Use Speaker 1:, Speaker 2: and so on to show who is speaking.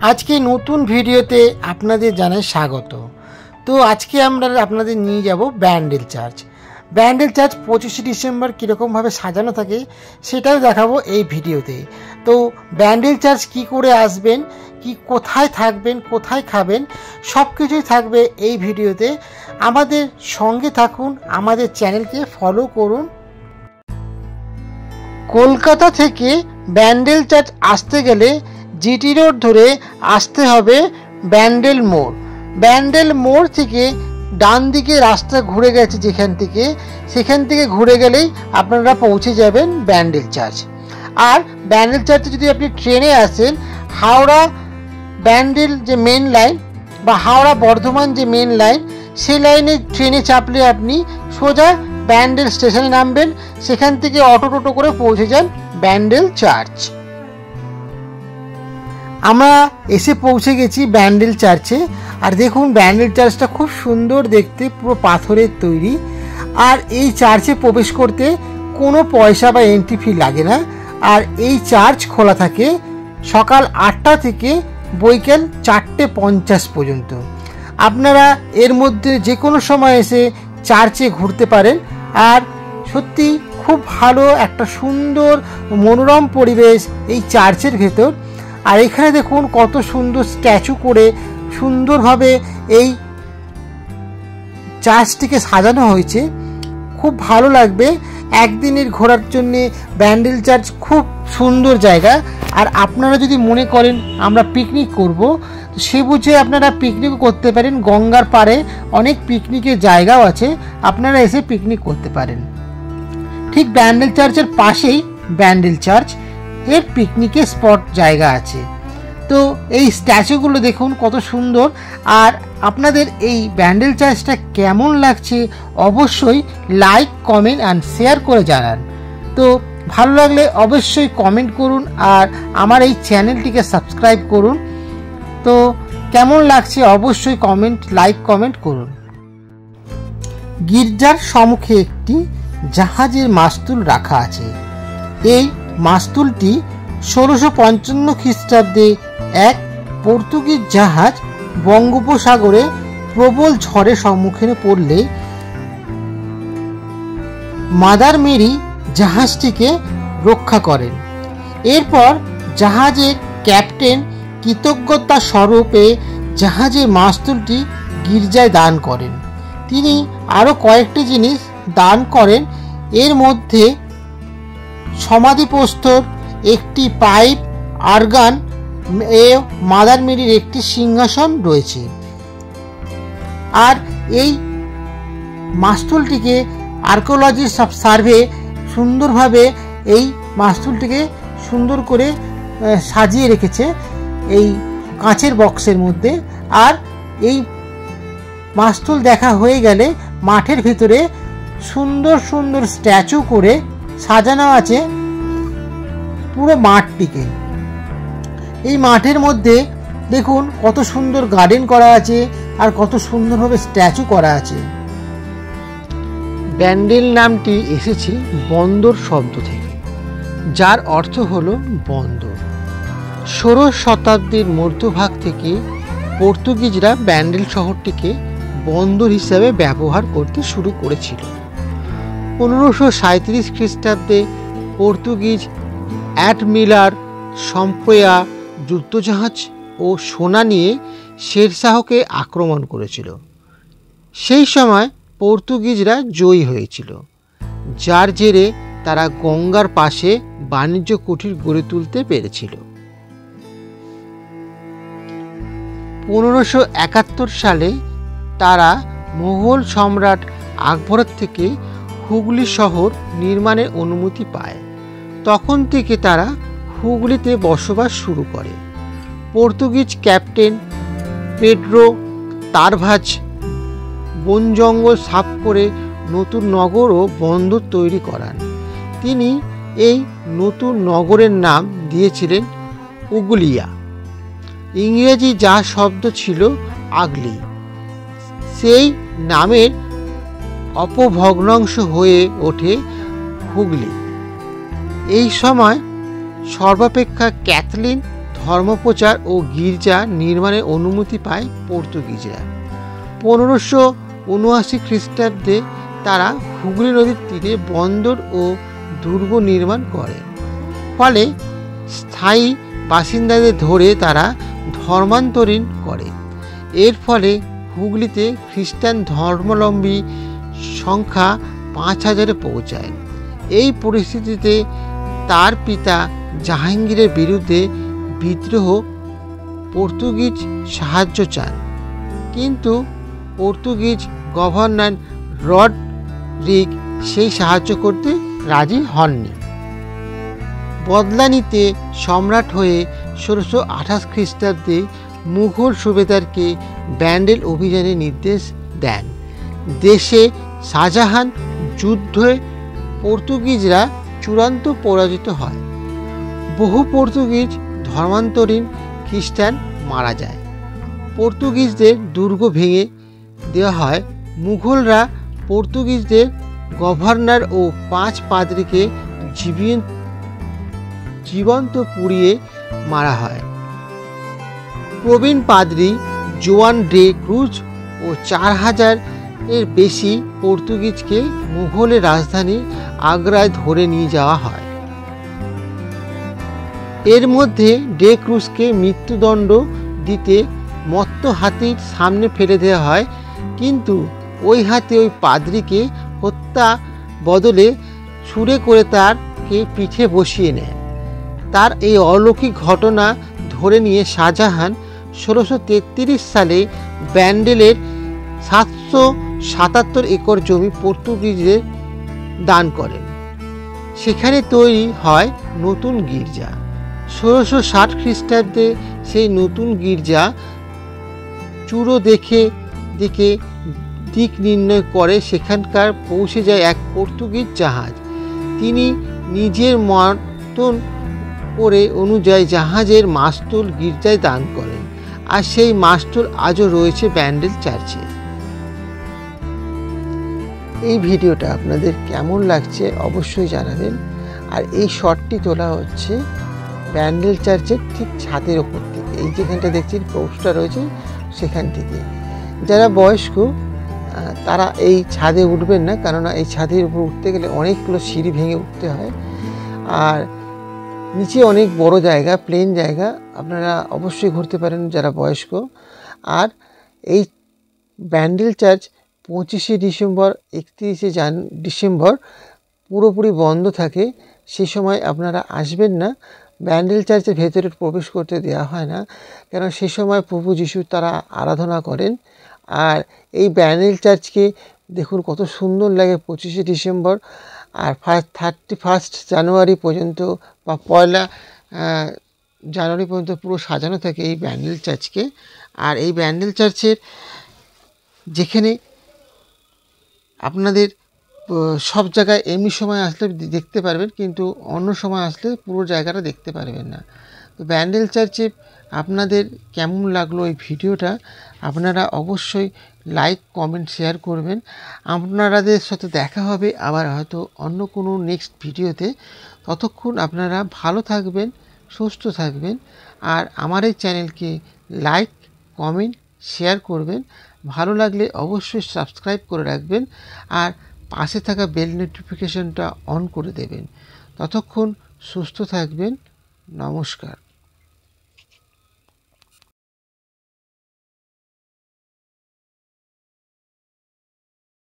Speaker 1: আজকে নতুন ভিডিওতে আপনাদের জানাই স্বাগত। তো আজকে আমরা আপনাদের নিয়ে যাব ব্যান্ডেল চার্চ। ব্যান্ডেল চার্চ 25শে ডিসেম্বর কীরকমভাবে সাজানো থাকে সেটাও দেখাবো এই ভিডিওতে। তো ব্যান্ডেল চার্চ কি করে আসবেন, কি কোথায় থাকবেন, কোথায় খাবেন, সব কিছুই থাকবে এই ভিডিওতে। আমাদের সঙ্গে থাকুন, আমাদের চ্যানেলকে ফলো করুন। কলকাতা থেকে ব্যান্ডেল চার্চ আসতে গেলে জিটি রোড ধরে আসতে হবে ব্যান্ডেল মোড়। ব্যান্ডেল মোড় থেকে ডান দিকে রাস্তা ঘুরে গেছে সেখান থেকে ঘুরে গেলেই আপনারা পৌঁছে যাবেন ব্যান্ডেল চার্চ। আর ব্যান্ডেল চার্চে যদি আপনি ট্রেনে আসেন, হাওড়া ব্যান্ডেল যে মেন লাইন বা হাওড়া বর্ধমান যে মেন লাইন, সেই লাইনে ট্রেনে চাপলে আপনি সোজা ব্যান্ডেল স্টেশনে নামবেন। সেখান থেকে অটো করে পৌঁছে যান ব্যান্ডেল চার্চ। আমরা এসে পৌঁছে গেছি ব্যান্ডেল চার্চে। আর দেখুন, ব্যান্ডেল চার্চটা খুব সুন্দর দেখতে, পুরো পাথরের তৈরি। আর এই চার্চে প্রবেশ করতে কোনো পয়সা বা এন্ট্রি ফি লাগে না। আর এই চার্চ খোলা থাকে সকাল 8টা থেকে বৈকাল 4:50 পর্যন্ত। আপনারা এর মধ্যে যে কোনো সময় এসে চার্চে ঘুরতে পারেন। আর সত্যি খুব ভালো একটা সুন্দর মনোরম পরিবেশ এই চার্চের ভেতর। আর এখানে দেখুন কত সুন্দর স্ট্যাচু করে সুন্দরভাবে এই চার্চটিকে সাজানো হয়েছে। খুব ভালো লাগবে একদিনের ঘোরার জন্যে। ব্যান্ডেল চার্চ খুব সুন্দর জায়গা। আর আপনারা যদি মনে করেন আমরা পিকনিক করব, সে বুঝে আপনারা পিকনিকও করতে পারেন। গঙ্গার পাড়ে অনেক পিকনিকের জায়গাও আছে, আপনারা এসে পিকনিক করতে পারেন। ঠিক ব্যান্ডেল চার্চের পাশেই ব্যান্ডেল চার্চ এর পিকনিকের স্পট জায়গা আছে। তো এই স্ট্যাচুগুলো দেখুন কত সুন্দর। আর আপনাদের এই ব্যান্ডেল চার্চটা কেমন লাগছে অবশ্যই লাইক, কমেন্ট অ্যান্ড শেয়ার করে জানান। তো ভালো লাগলে অবশ্যই কমেন্ট করুন আর আমার এই চ্যানেলটিকে সাবস্ক্রাইব করুন। তো কেমন লাগছে অবশ্যই লাইক কমেন্ট করুন। গির্জার সম্মুখে একটি জাহাজের মাস্তুল রাখা আছে। এই মাস্তুলটি 1655 খ্রিস্টাব্দে এক পর্তুগিজ জাহাজ বঙ্গোপসাগরে প্রবল ঝড়ের সম্মুখীন পড়লে মাদার মেরি জাহাজটিকে রক্ষা করেন। এরপর জাহাজের ক্যাপ্টেন কৃতজ্ঞতা স্বরূপে জাহাজের মাস্তুলটি গির্জায় দান করেন। তিনি আরও কয়েকটি জিনিস দান করেন। এর মধ্যে সমাধিপ্রস্তর একটি পাইপ, অর্গান এ মাদার মেরির একটি সিংহাসন রয়েছে। আর এই মাস্তুলটিকে আর্কিওলজি সার্ভে সুন্দরভাবে এই মাস্তুলটিকে সুন্দর করে সাজিয়ে রেখেছে এই কাঁচের বক্সের মধ্যে। আর এই মাস্তুল দেখা হয়ে গেলে মাঠের ভিতরে সুন্দর সুন্দর স্ট্যাচু করে সাজানো আছে পুরো মাঠটিকে। এই মাঠের মধ্যে দেখুন কত সুন্দর গার্ডেন করা আছে আর কত সুন্দরভাবে স্ট্যাচু করা আছে। ব্যান্ডেল নামটি এসেছে বন্দর শব্দ থেকে, যার অর্থ হলো বন্দর। 16 শতাব্দীর মধ্যভাগ থেকে পর্তুগিজরা ব্যান্ডেল শহরটিকে বন্দর হিসাবে ব্যবহার করতে শুরু করেছিল। 1537 খ্রিস্টাব্দে পর্তুগিজ অ্যাডমিরাল সম্পয়া যুদ্ধজাহাজ ও সোনা নিয়ে শেরশাহকে আক্রমণ করেছিল। সেই সময় পর্তুগিজরা জয়ী হয়েছিল, যার জেরে তারা গঙ্গার পাশে বাণিজ্য কুঠির গড়ে তুলতে পেরেছিল। 1571 সালে তারা মুঘল সম্রাট আকবরের থেকে হুগলি শহর নির্মাণের অনুমতি পায়। তখন থেকে তারা হুগলিতে বসবাস শুরু করে। পর্তুগিজ ক্যাপ্টেন পেড্রো তারভাজ বন জঙ্গল সাফ করে নতুন নগর ও বন্দর তৈরি করান। তিনি এই নতুন নগরের নাম দিয়েছিলেন উগলিয়া। ইংরেজি যা শব্দ ছিল আগলি, সেই নামের অপভগ্নাংশ হয়ে ওঠে হুগলি। এই সময় সর্বাপেক্ষা ক্যাথলিক ধর্মপ্রচার ও গির্জা নির্মাণের অনুমতি পায় পর্তুগিজরা। 1579 খ্রিস্টাব্দে তারা হুগলি নদীর তীরে বন্দর ও দুর্গ নির্মাণ করে। ফলে স্থায়ী বাসিন্দাদের ধরে তারা ধর্মান্তরীণ করে। এর ফলে হুগলিতে খ্রিস্টান ধর্মাবলম্বী সংখ্যা 5000-এ পৌঁছায়। এই পরিস্থিতিতে তার পিতা জাহাঙ্গীরের বিরুদ্ধে বিদ্রোহ পর্তুগিজ সাহায্য চান, কিন্তু পর্তুগিজ গভর্নর রডরিগ সেই সাহায্য করতে রাজি হননি। বদলা নিতে সম্রাট হয়ে 1628 খ্রিস্টাব্দে মুঘল সুবেদারকে ব্যান্ডেল অভিযানের নির্দেশ দেন। দেশে শাহজাহান যুদ্ধে পর্তুগিজরা চূড়ান্ত পরাজিত হয়। বহু পর্তুগিজ ধর্মান্তরীণ খ্রিস্টান মারা যায়। পর্তুগিজদের দুর্গ ভেঙে দেওয়া হয়। মুঘলরা পর্তুগিজদের গভর্নর ও 5 পাদ্রীকে জীবন্ত পুড়িয়ে মারা হয়। প্রবীণ পাদ্রী জোয়ান ডে ক্রুজ ও 4000-এর বেশি পর্তুগিজকে মুঘলের রাজধানী আগ্রায় ধরে নিয়ে যাওয়া হয়। এর মধ্যে ডে ক্রুজকে মৃত্যুদণ্ড দিতে মত্ত হাতির সামনে ফেলে দেওয়া হয়, কিন্তু ওই হাতি ওই পাদ্রীকে হত্যা বদলে ছুঁড়ে করে তারকে পিঠে বসিয়ে নেয়। তার এই অলৌকিক ঘটনা ধরে নিয়ে শাহজাহান 1633 সালে ব্যান্ডেলের 777 একর জমি পর্তুগিজদের দান করেন। সেখানে তৈরি হয় নতুন গির্জা। 1660 খ্রিস্টাব্দে সেই নতুন গির্জা চূড়ো দেখে দিক নির্ণয় করে সেখানকার পৌঁছে যায় এক পর্তুগিজ জাহাজ। তিনি নিজের মতন করে অনুযায়ী জাহাজের মাস্তুল গির্জায় দান করেন, আর সেই মাস্তুল আজও রয়েছে ব্যান্ডেল চার্চে। এই ভিডিওটা আপনাদের কেমন লাগছে অবশ্যই জানাবেন। আর এই শটটি তোলা হচ্ছে ব্যান্ডেল চার্চের ঠিক ছাদের ওপর থেকে, এই যেখানটা দেখছেন পোস্টটা রয়েছে সেখান থেকে। যারা বয়স্ক তারা এই ছাদে উঠবেন না, কেননা এই ছাদের উপর উঠতে গেলে অনেকগুলো সিঁড়ি ভেঙে উঠতে হয়, আর নিচে অনেক বড় জায়গা, প্লেন জায়গা, আপনারা অবশ্যই ঘুরতে পারেন যারা বয়স্ক। আর এই ব্যান্ডেল চার্চ 25শে ডিসেম্বর 31শে ডিসেম্বর পুরোপুরি বন্ধ থাকে। সে সময় আপনারা আসবেন না। ব্যান্ডেল চার্চের ভেতরে প্রবেশ করতে দেওয়া হয় না, কেন সে সময় প্রভু যিশু তারা আরাধনা করেন। আর এই ব্যান্ডেল চার্চকে দেখুন কত সুন্দর লাগে 25শে ডিসেম্বর আর 31 জানুয়ারি পর্যন্ত বা 1 জানুয়ারি পর্যন্ত পুরো সাজানো থাকে এই ব্যান্ডেল চার্চকে। আর এই ব্যান্ডেল চার্চের যেখানে আপনাদের সব জায়গায় এমনি সময় আসলে দেখতে পারবেন, কিন্তু অন্য সময় আসলে পুরো জায়গাটা দেখতে পারবেন না। তো ব্যান্ডেল চার্চে আপনাদের কেমন লাগলো এই ভিডিওটা আপনারা অবশ্যই লাইক কমেন্ট শেয়ার করবেন। আপনাদের সাথে দেখা হবে আবার হয়তো অন্য কোনো নেক্সট ভিডিওতে। ততক্ষণ আপনারা ভালো থাকবেন, সুস্থ থাকবেন, আর আমার এই চ্যানেলকে লাইক কমেন্ট শেয়ার করবেন। ভালো লাগলে অবশ্যই সাবস্ক্রাইব করে রাখবেন, আর পাশে থাকা বেল নোটিফিকেশনটা অন করে দেবেন। ততক্ষণ সুস্থ থাকবেন। নমস্কার।